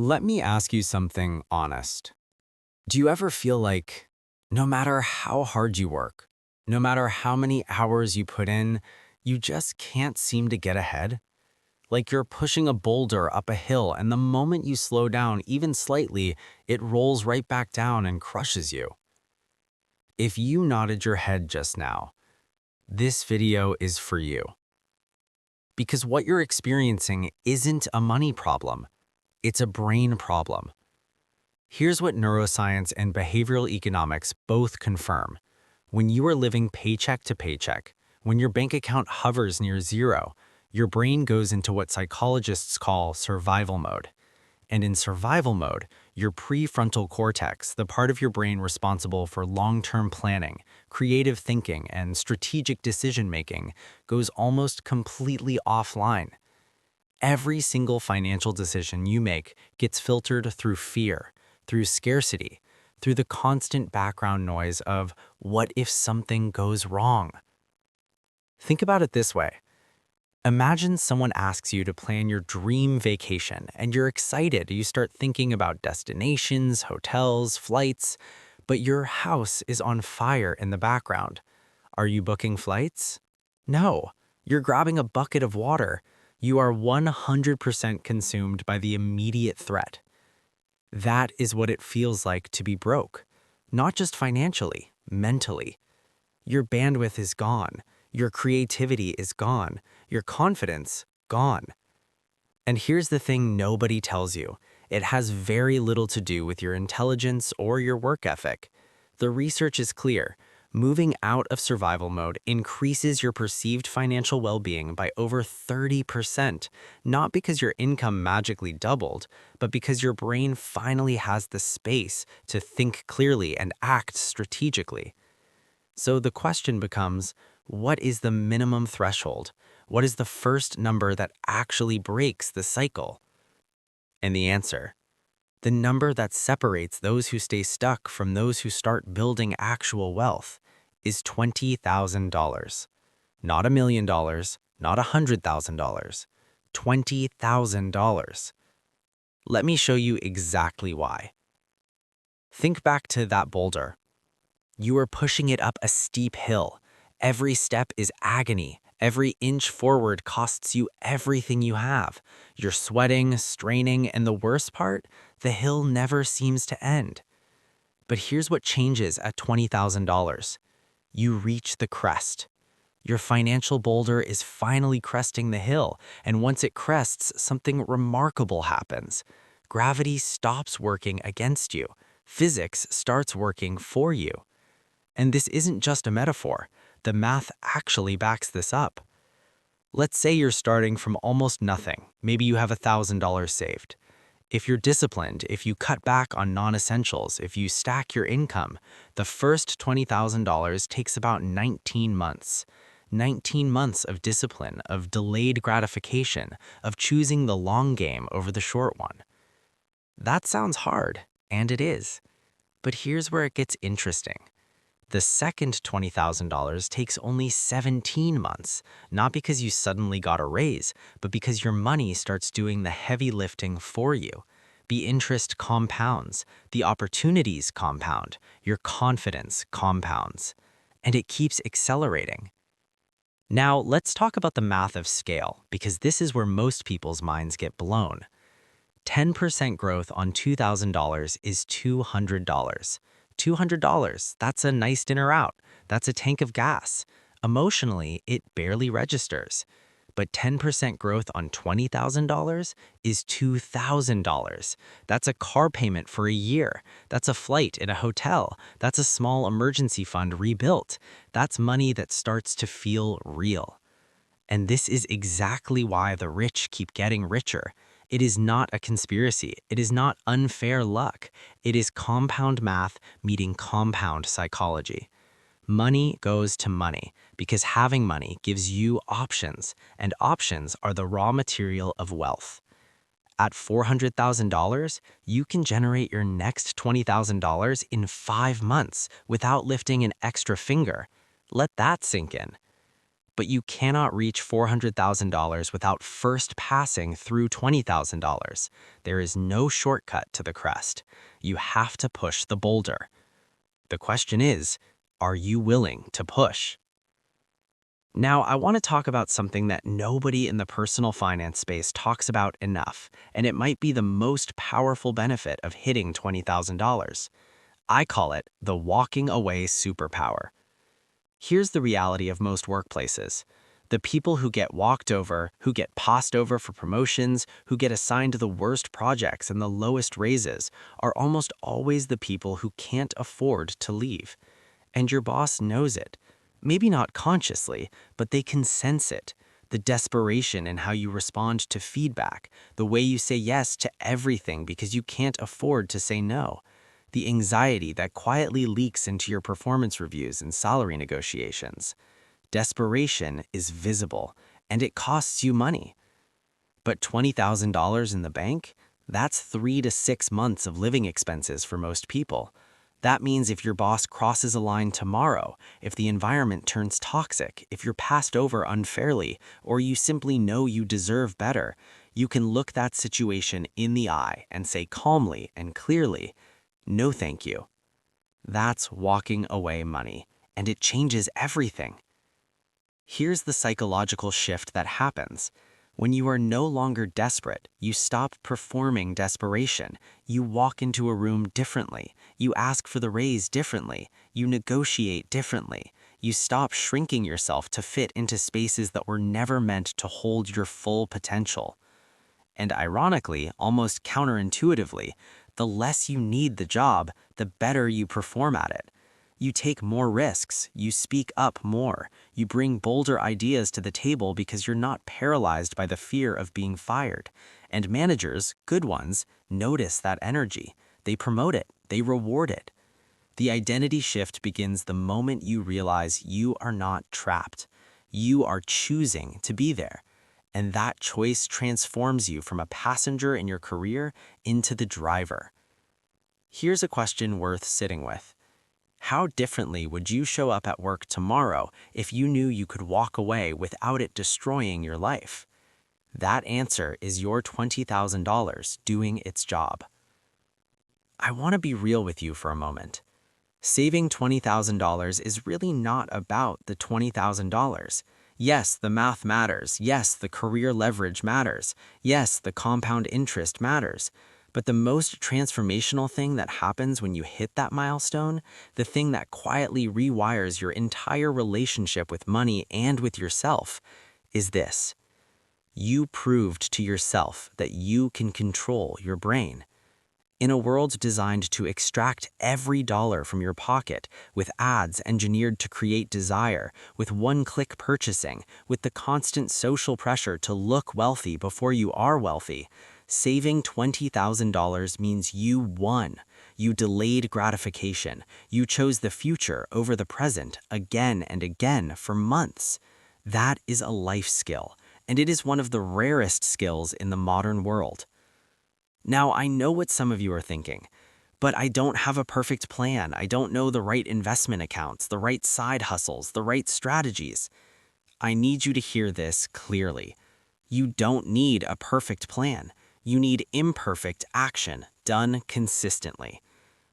Let me ask you something honest. Do you ever feel like no matter how hard you work, no matter how many hours you put in, you just can't seem to get ahead? Like you're pushing a boulder up a hill, and the moment you slow down even slightly, it rolls right back down and crushes you. If you nodded your head just now, this video is for you. Because what you're experiencing isn't a money problem, it's a brain problem. Here's what neuroscience and behavioral economics both confirm. When you are living paycheck to paycheck, when your bank account hovers near zero, your brain goes into what psychologists call survival mode. And in survival mode, your prefrontal cortex, the part of your brain responsible for long-term planning, creative thinking, and strategic decision-making, goes almost completely offline. Every single financial decision you make gets filtered through fear, through scarcity, through the constant background noise of what if something goes wrong? Think about it this way. Imagine someone asks you to plan your dream vacation and you're excited. You start thinking about destinations, hotels, flights, but your house is on fire in the background. Are you booking flights? No, you're grabbing a bucket of water. You are 100% consumed by the immediate threat. That is what it feels like to be broke, not just financially, mentally. Your bandwidth is gone. Your creativity is gone. Your confidence, gone. And here's the thing nobody tells you. It has very little to do with your intelligence or your work ethic. The research is clear. Moving out of survival mode increases your perceived financial well-being by over 30%, not because your income magically doubled, but because your brain finally has the space to think clearly and act strategically. So the question becomes, what is the minimum threshold? What is the first number that actually breaks the cycle? And the answer, the number that separates those who stay stuck from those who start building actual wealth, is $20,000. Not $1 million, not $100,000, $20,000. Let me show you exactly why. Think back to that boulder. You are pushing it up a steep hill. Every step is agony. Every inch forward costs you everything you have. You're sweating, straining, and the worst part, the hill never seems to end. But here's what changes at $20,000. You reach the crest. Your financial boulder is finally cresting the hill, and once it crests, something remarkable happens. Gravity stops working against you. Physics starts working for you. And this isn't just a metaphor. The math actually backs this up. Let's say you're starting from almost nothing. Maybe you have $1,000 saved. If you're disciplined, if you cut back on non-essentials, if you stack your income, the first $20,000 takes about 19 months. 19 months of discipline, of delayed gratification, of choosing the long game over the short one. That sounds hard, and it is. But here's where it gets interesting. The second $20,000 takes only 17 months, not because you suddenly got a raise, but because your money starts doing the heavy lifting for you. The interest compounds, the opportunities compound, your confidence compounds, and it keeps accelerating. Now, let's talk about the math of scale, because this is where most people's minds get blown. 10% growth on $2,000 is $200. $200, that's a nice dinner out. That's a tank of gas. Emotionally, it barely registers. But 10% growth on $20,000 is $2,000. That's a car payment for a year. That's a flight in a hotel. That's a small emergency fund rebuilt. That's money that starts to feel real. And this is exactly why the rich keep getting richer. It is not a conspiracy. It is not unfair luck. It is compound math meeting compound psychology. Money goes to money because having money gives you options, and options are the raw material of wealth. At $400,000, you can generate your next $20,000 in 5 months without lifting an extra finger. Let that sink in. but you cannot reach $400,000 without first passing through $20,000. There is no shortcut to the crest. You have to push the boulder. The question is, are you willing to push? Now, I want to talk about something that nobody in the personal finance space talks about enough, and it might be the most powerful benefit of hitting $20,000. I call it the walking away superpower. Here's the reality of most workplaces. The people who get walked over, who get passed over for promotions, who get assigned the worst projects and the lowest raises, are almost always the people who can't afford to leave. And your boss knows it. Maybe not consciously, but they can sense it. The desperation in how you respond to feedback, the way you say yes to everything because you can't afford to say no, the anxiety that quietly leaks into your performance reviews and salary negotiations. Desperation is visible, and it costs you money. But $20,000 in the bank? That's 3 to 6 months of living expenses for most people. That means if your boss crosses a line tomorrow, if the environment turns toxic, if you're passed over unfairly, or you simply know you deserve better, you can look that situation in the eye and say calmly and clearly, "No, thank you." That's walking away money, and it changes everything. Here's the psychological shift that happens. When you are no longer desperate, you stop performing desperation. You walk into a room differently. You ask for the raise differently. You negotiate differently. You stop shrinking yourself to fit into spaces that were never meant to hold your full potential. And ironically, almost counterintuitively, the less you need the job, the better you perform at it. You take more risks, you speak up more, you bring bolder ideas to the table because you're not paralyzed by the fear of being fired. And managers, good ones, notice that energy. They promote it, they reward it. The identity shift begins the moment you realize you are not trapped. You are choosing to be there. And that choice transforms you from a passenger in your career into the driver. Here's a question worth sitting with. How differently would you show up at work tomorrow if you knew you could walk away without it destroying your life? That answer is your $20,000 doing its job. I want to be real with you for a moment. Saving $20,000 is really not about the $20,000. Yes, the math matters. Yes, the career leverage matters. Yes, the compound interest matters. But the most transformational thing that happens when you hit that milestone, the thing that quietly rewires your entire relationship with money and with yourself, is this. You proved to yourself that you can control your brain. In a world designed to extract every dollar from your pocket, with ads engineered to create desire, with one-click purchasing, with the constant social pressure to look wealthy before you are wealthy, saving $20,000 means you won. You delayed gratification. You chose the future over the present again and again for months. That is a life skill, and it is one of the rarest skills in the modern world. Now, I know what some of you are thinking, but I don't have a perfect plan. I don't know the right investment accounts, the right side hustles, the right strategies. I need you to hear this clearly. You don't need a perfect plan. You need imperfect action done consistently.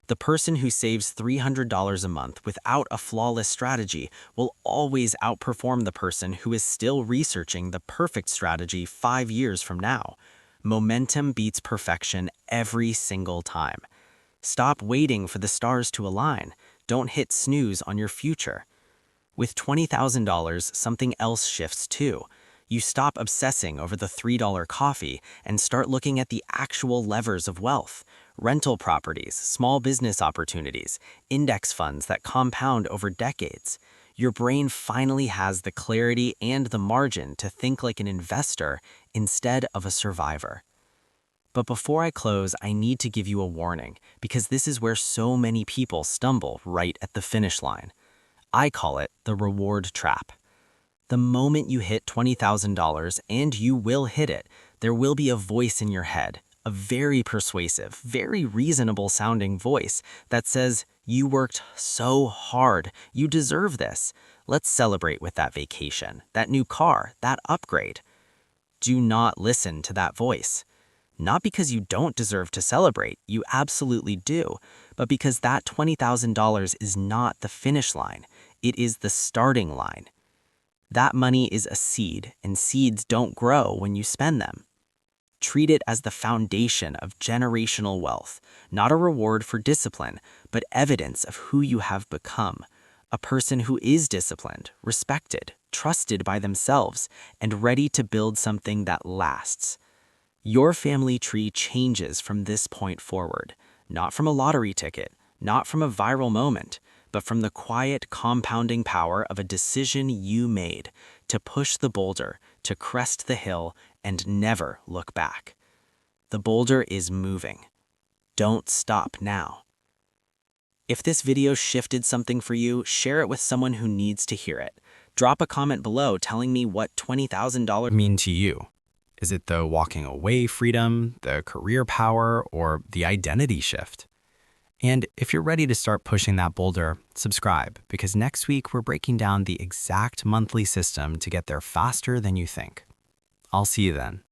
The person who saves $300 a month without a flawless strategy will always outperform the person who is still researching the perfect strategy 5 years from now. Momentum beats perfection every single time. Stop waiting for the stars to align. Don't hit snooze on your future. With $20,000, something else shifts too. You stop obsessing over the $3 coffee and start looking at the actual levers of wealth: rental properties, small business opportunities, index funds that compound over decades. Your brain finally has the clarity and the margin to think like an investor instead of a survivor. But before I close, I need to give you a warning, because this is where so many people stumble right at the finish line. I call it the reward trap. The moment you hit $20,000, and you will hit it, there will be a voice in your head, a very persuasive, very reasonable sounding voice that says, "You worked so hard, you deserve this. Let's celebrate with that vacation, that new car, that upgrade." Do not listen to that voice. Not because you don't deserve to celebrate, you absolutely do, but because that $20,000 is not the finish line, it is the starting line. That money is a seed, and seeds don't grow when you spend them. Treat it as the foundation of generational wealth, not a reward for discipline, but evidence of who you have become. A person who is disciplined, respected, trusted by themselves, and ready to build something that lasts. Your family tree changes from this point forward, not from a lottery ticket, not from a viral moment, but from the quiet, compounding power of a decision you made to push the boulder, to crest the hill, and never look back. The boulder is moving. Don't stop now. If this video shifted something for you, share it with someone who needs to hear it. Drop a comment below telling me what $20,000 mean to you. Is it the walking away freedom, the career power, or the identity shift? And if you're ready to start pushing that boulder, subscribe, because next week we're breaking down the exact monthly system to get there faster than you think. I'll see you then.